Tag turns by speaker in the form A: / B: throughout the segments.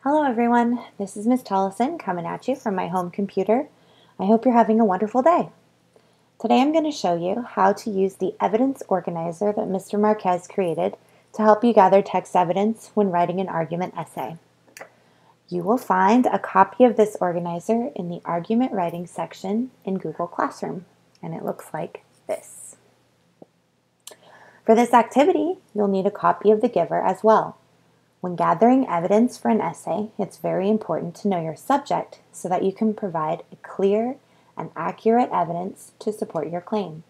A: Hello everyone, this is Miss Tollison coming at you from my home computer. I hope you're having a wonderful day. Today I'm going to show you how to use the evidence organizer that Mr. Marquez created to help you gather text evidence when writing an argument essay. You will find a copy of this organizer in the argument writing section in Google Classroom, and it looks like this. For this activity, you'll need a copy of the giver as well. When gathering evidence for an essay, it's very important to know your subject so that you can provide a clear and accurate evidence to support your claim.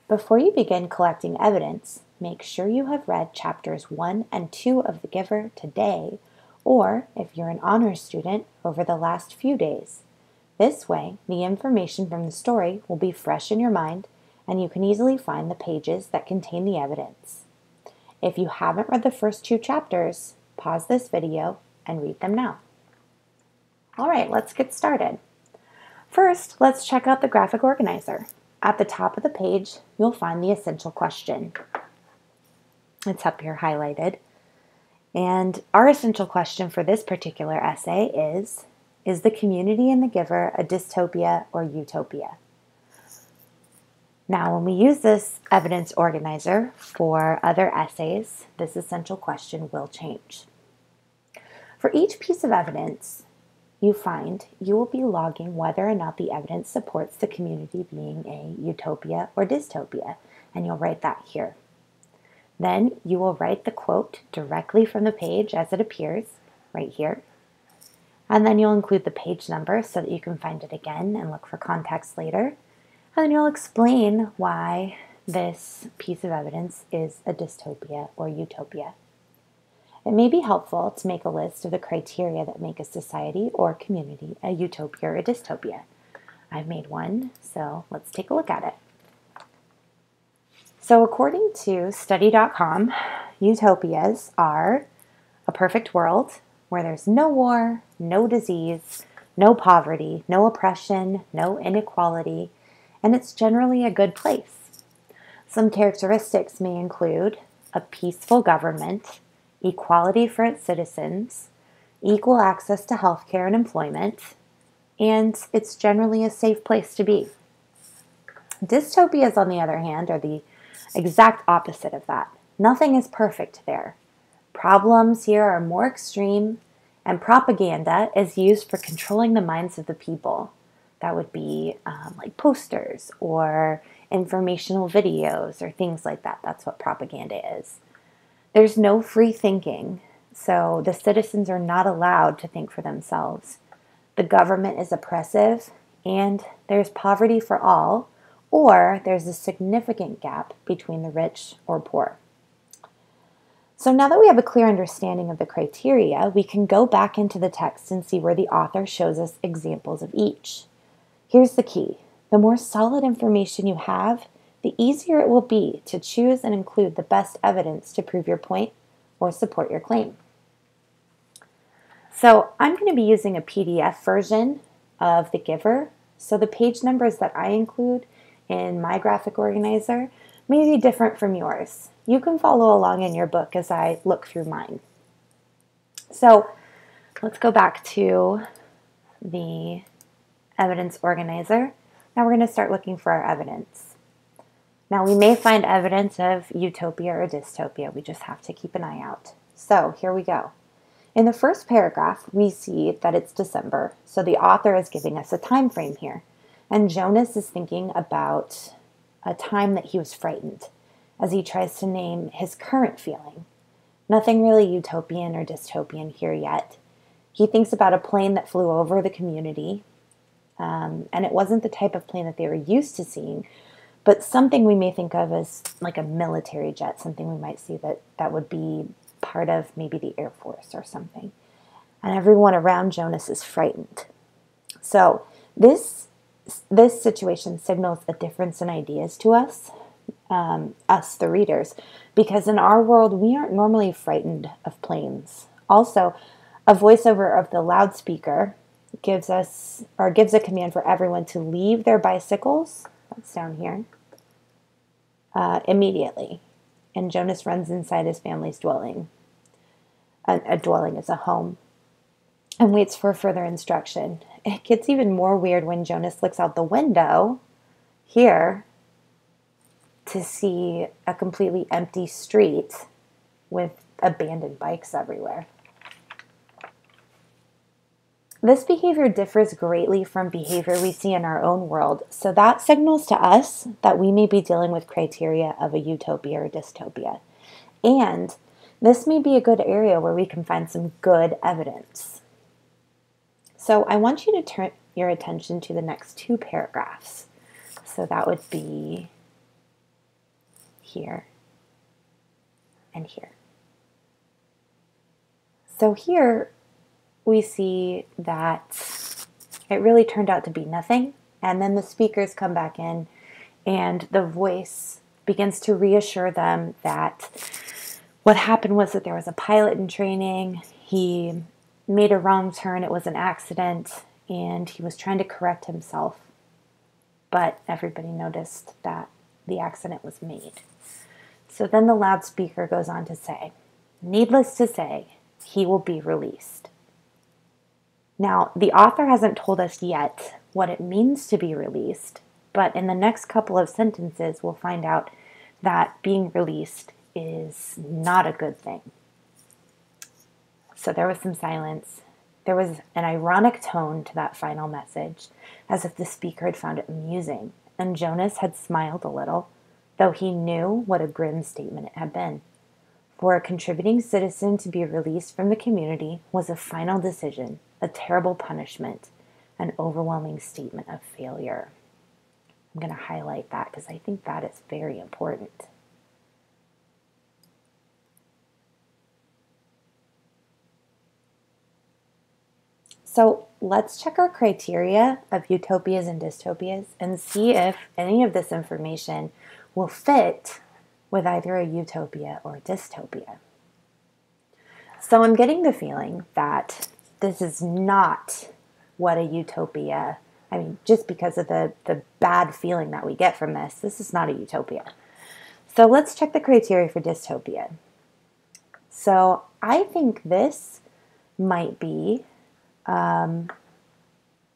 A: Before you begin collecting evidence, make sure you have read chapters 1 and 2 of the giver today, or if you're an honors student, over the last few days. This way, the information from the story will be fresh in your mind and you can easily find the pages that contain the evidence. If you haven't read the first 2 chapters, pause this video and read them now. All right, let's get started. First, let's check out the graphic organizer. At the top of the page, you'll find the essential question. It's up here highlighted. And our essential question for this particular essay is the community in the giver a dystopia or utopia? Now, when we use this evidence organizer for other essays, this essential question will change. For each piece of evidence you find, you will be logging whether or not the evidence supports the community being a utopia or dystopia, and you'll write that here. Then you will write the quote directly from the page as it appears, right here. And then you'll include the page number so that you can find it again and look for context later. And then you'll explain why this piece of evidence is a dystopia or utopia. It may be helpful to make a list of the criteria that make a society or community a utopia or a dystopia. I've made one, so let's take a look at it. So according to study.com, utopias are a perfect world where there's no war, no disease, no poverty, no oppression, no inequality, and it's generally a good place. Some characteristics may include a peaceful government, equality for its citizens, equal access to healthcare and employment, and it's generally a safe place to be. Dystopias, on the other hand, are the exact opposite of that. Nothing is perfect there. Problems here are more extreme, and propaganda is used for controlling the minds of the people. That would be like posters or informational videos or things like that. That's what propaganda is. There's no free thinking, so the citizens are not allowed to think for themselves. The government is oppressive, and there's poverty for all, or there's a significant gap between the rich or poor. So now that we have a clear understanding of the criteria, we can go back into the text and see where the author shows us examples of each. Here's the key. The more solid information you have, the easier it will be to choose and include the best evidence to prove your point or support your claim. So I'm going to be using a PDF version of the giver, so the page numbers that I include in my graphic organizer may be different from yours. You can follow along in your book as I look through mine. So let's go back to the evidence organizer. Now we're going to start looking for our evidence. Now we may find evidence of utopia or dystopia. We just have to keep an eye out. So here we go. In the first paragraph, we see that it's December, so the author is giving us a time frame here. And Jonas is thinking about a time that he was frightened as he tries to name his current feeling. Nothing really utopian or dystopian here yet. He thinks about a plane that flew over the community, and it wasn't the type of plane that they were used to seeing, but something we may think of as like a military jet, something we might see that would be part of maybe the Air Force or something. And everyone around Jonas is frightened. So this situation signals a difference in ideas to us, the readers, because in our world, we aren't normally frightened of planes. Also, a voiceover of the loudspeaker gives a command for everyone to leave their bicycles, that's down here, immediately. And Jonas runs inside his family's dwelling. A dwelling is a home. and waits for further instruction. It gets even more weird when Jonas looks out the window here to see a completely empty street with abandoned bikes everywhere. This behavior differs greatly from behavior we see in our own world, so that signals to us that we may be dealing with criteria of a utopia or dystopia. And this may be a good area where we can find some good evidence. So I want you to turn your attention to the next two paragraphs. So that would be here and here. So here we see that it really turned out to be nothing. And then the speakers come back in and the voice begins to reassure them that what happened was that there was a pilot in training. He made a wrong turn. It was an accident and he was trying to correct himself. But everybody noticed that the accident was made. So then the loudspeaker goes on to say, needless to say, he will be released. Now, the author hasn't told us yet what it means to be released, but in the next couple of sentences, we'll find out that being released is not a good thing. So there was some silence. There was an ironic tone to that final message, as if the speaker had found it amusing, and Jonas had smiled a little, though he knew what a grim statement it had been. For a contributing citizen to be released from the community was a final decision, a terrible punishment, an overwhelming statement of failure. I'm going to highlight that because I think that is very important. So let's check our criteria of utopias and dystopias and see if any of this information will fit with either a utopia or a dystopia. So I'm getting the feeling that this is not what a utopia, I mean, just because of the bad feeling that we get from this is not a utopia. So let's check the criteria for dystopia. So I think this might be an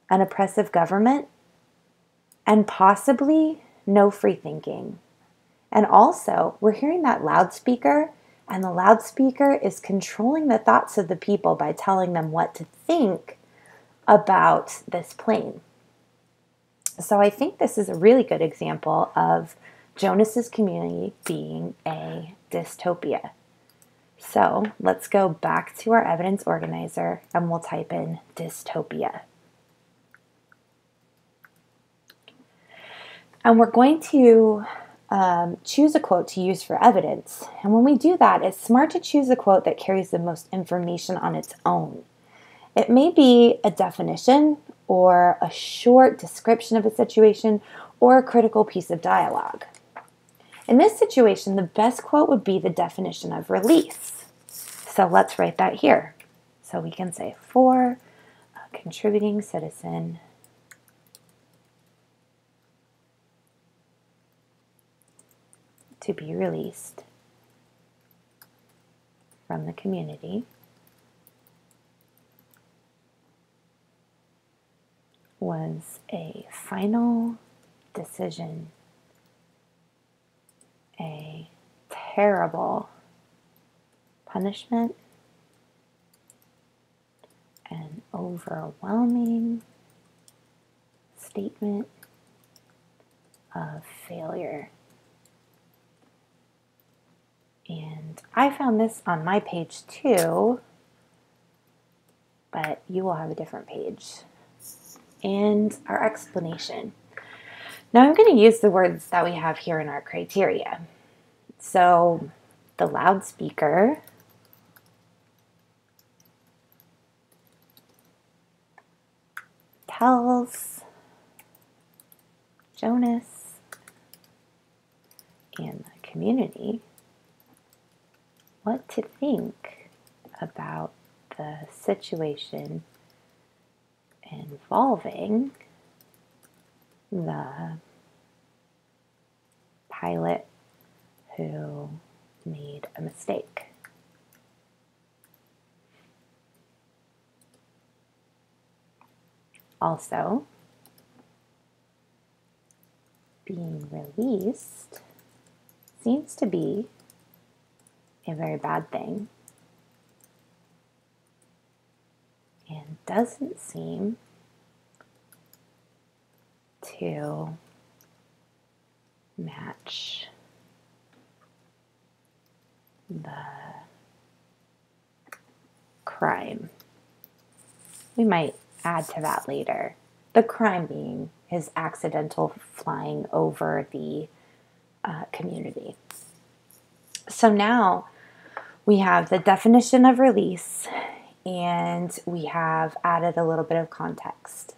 A: oppressive government and possibly no free thinking. And also, we're hearing that loudspeaker, and the loudspeaker is controlling the thoughts of the people by telling them what to think about this plane. So I think this is a really good example of Jonas's community being a dystopia. So let's go back to our evidence organizer and we'll type in dystopia. And we're going to choose a quote to use for evidence. And when we do that, it's smart to choose a quote that carries the most information on its own. It may be a definition or a short description of a situation or a critical piece of dialogue. In this situation, the best quote would be the definition of release. So let's write that here. So we can say, for a contributing citizen to be released from the community was a final decision, a terrible punishment, an overwhelming statement of failure. And I found this on my page too, but you will have a different page. And our explanation. Now I'm going to use the words that we have here in our criteria. So the loudspeaker tells Jonas and the community what to think about the situation involving the pilot who made a mistake. Also, being released seems to be a very bad thing and doesn't seem to match the crime. We might add to that later. The crime being his accidental flying over the community. So now we have the definition of release, and we have added a little bit of context.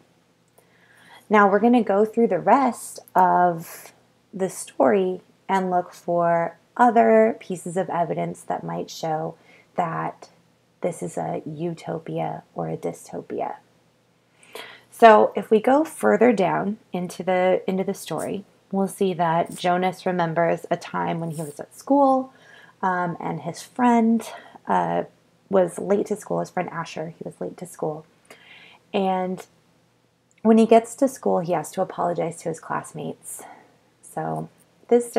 A: Now we're going to go through the rest of the story and look for other pieces of evidence that might show that this is a utopia or a dystopia. So if we go further down into the story, we'll see that Jonas remembers a time when he was at school, and his friend was late to school. His friend Asher, he was late to school. And when he gets to school, he has to apologize to his classmates. So this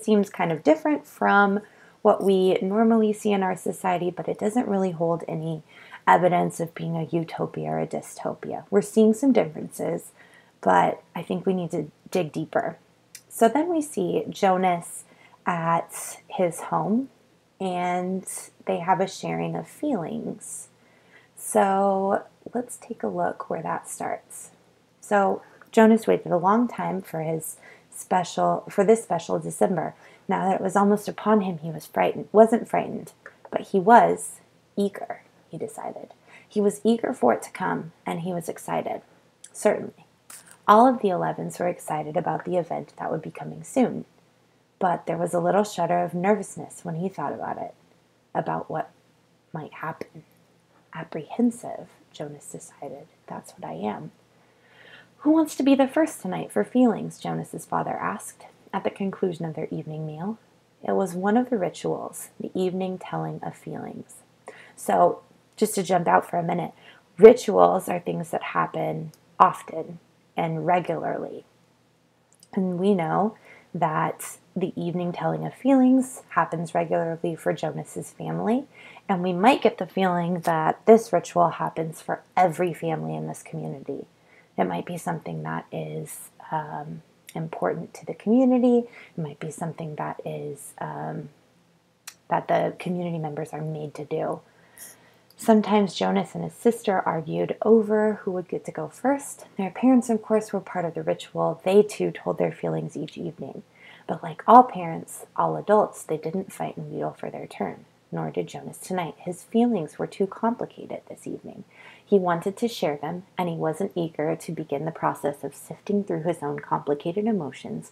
A: seems kind of different from what we normally see in our society, but it doesn't really hold any evidence of being a utopia or a dystopia. We're seeing some differences, but I think we need to dig deeper. So then we see Jonas at his home, and they have a sharing of feelings. So let's take a look where that starts. So Jonas waited a long time for this special December. Now that it was almost upon him, he wasn't frightened, but he was eager, he decided. He was eager for it to come, and he was excited. Certainly. All of the 11s were excited about the event that would be coming soon. But there was a little shudder of nervousness when he thought about it, about what might happen. Apprehensive, Jonas decided. That's what I am. Who wants to be the first tonight for feelings? Jonas's father asked at the conclusion of their evening meal. It was one of the rituals, the evening telling of feelings. So, just to jump out for a minute, rituals are things that happen often and regularly. And we know that the evening telling of feelings happens regularly for Jonas's family, and we might get the feeling that this ritual happens for every family in this community. It might be something that is important to the community. It might be something that is that the community members are made to do. Sometimes Jonas and his sister argued over who would get to go first. Their parents, of course, were part of the ritual. They, too, told their feelings each evening. But like all parents, all adults, they didn't fight and wheedle for their turn. Nor did Jonas tonight. His feelings were too complicated this evening. He wanted to share them, and he wasn't eager to begin the process of sifting through his own complicated emotions,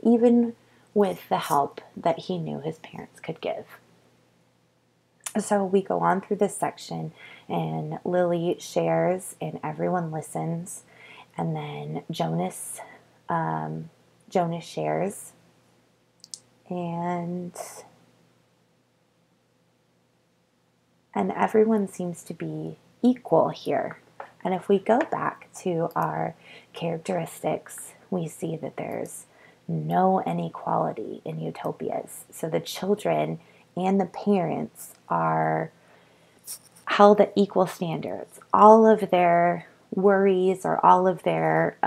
A: even with the help that he knew his parents could give. So we go on through this section, and Lily shares, and everyone listens, and then Jonas shares, and everyone seems to be equal here. And if we go back to our characteristics, we see that there's no inequality in utopias. So the children and the parents are held at equal standards. All of their worries or all of their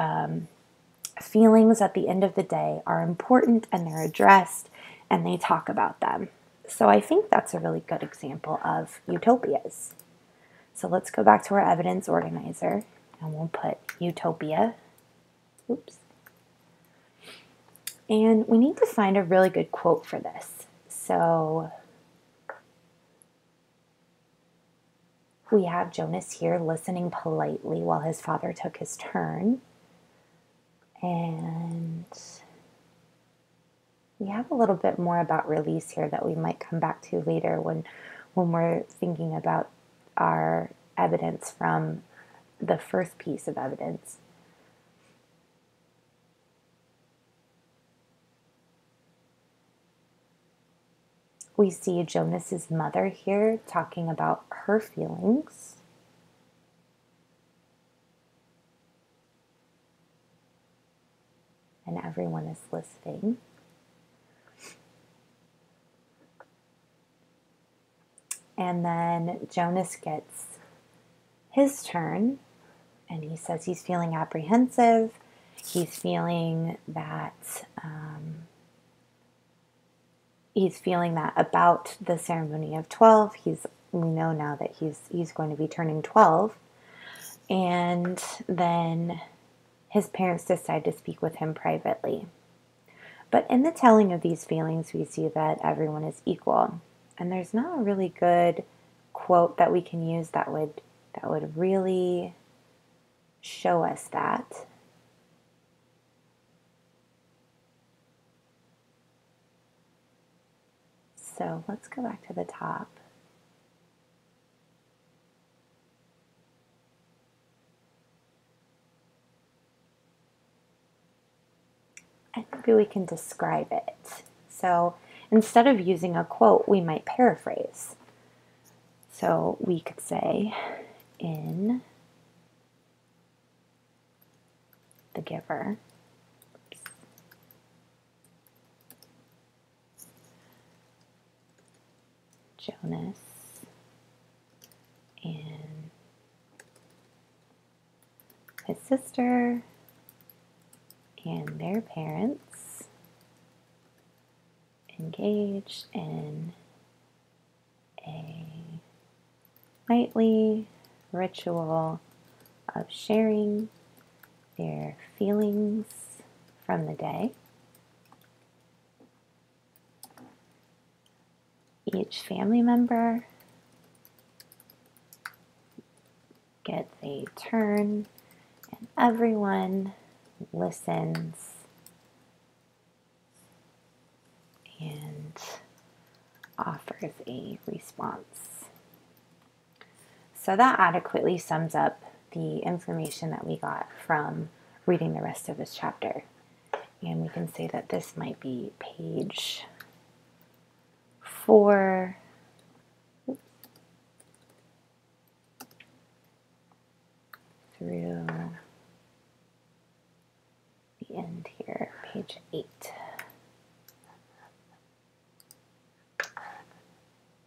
A: feelings at the end of the day are important, and they're addressed, and they talk about them. So I think that's a really good example of utopias. So let's go back to our evidence organizer, and we'll put utopia. Oops. And we need to find a really good quote for this. So we have Jonas here listening politely while his father took his turn. And we have a little bit more about release here that we might come back to later when we're thinking about our evidence from the first piece of evidence. We see Jonas's mother here talking about her feelings. and everyone is listening. And then Jonas gets his turn, and he says he's feeling apprehensive. He's feeling that about the ceremony of 12. We know now that he's going to be turning 12. And then his parents decide to speak with him privately. But in the telling of these feelings, we see that everyone is equal. And there's not a really good quote that we can use that would really show us that. So let's go back to the top. And maybe we can describe it. So instead of using a quote, we might paraphrase. So we could say, in The Giver, Jonas and his sister and their parents engaged in a nightly ritual of sharing their feelings from the day. Each family member gets a turn, and everyone listens and offers a response. So that adequately sums up the information that we got from reading the rest of this chapter. And we can say that this might be page 4 through the end here, page 8.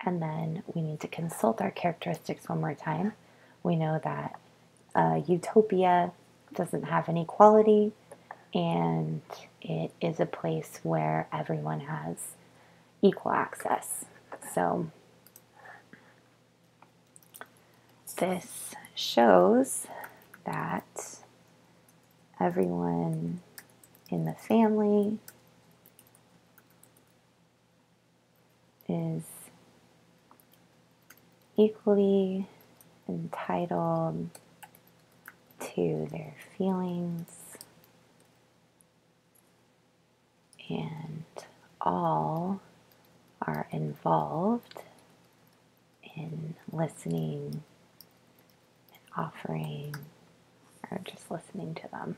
A: And then we need to consult our characteristics one more time. We know that utopia doesn't have inequality, and it is a place where everyone has equal access. So this shows that everyone in the family is equally entitled to their feelings, and all are involved in listening and offering, or just listening to them.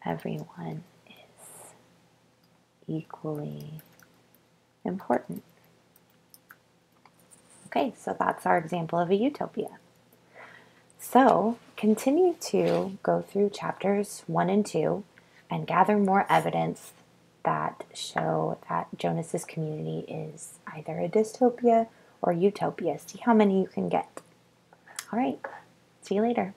A: Everyone is equally important. Okay, so that's our example of a utopia. So continue to go through chapters 1 and 2 and gather more evidence that show that Jonas's community is either a dystopia or utopia. See how many you can get. All right, see you later.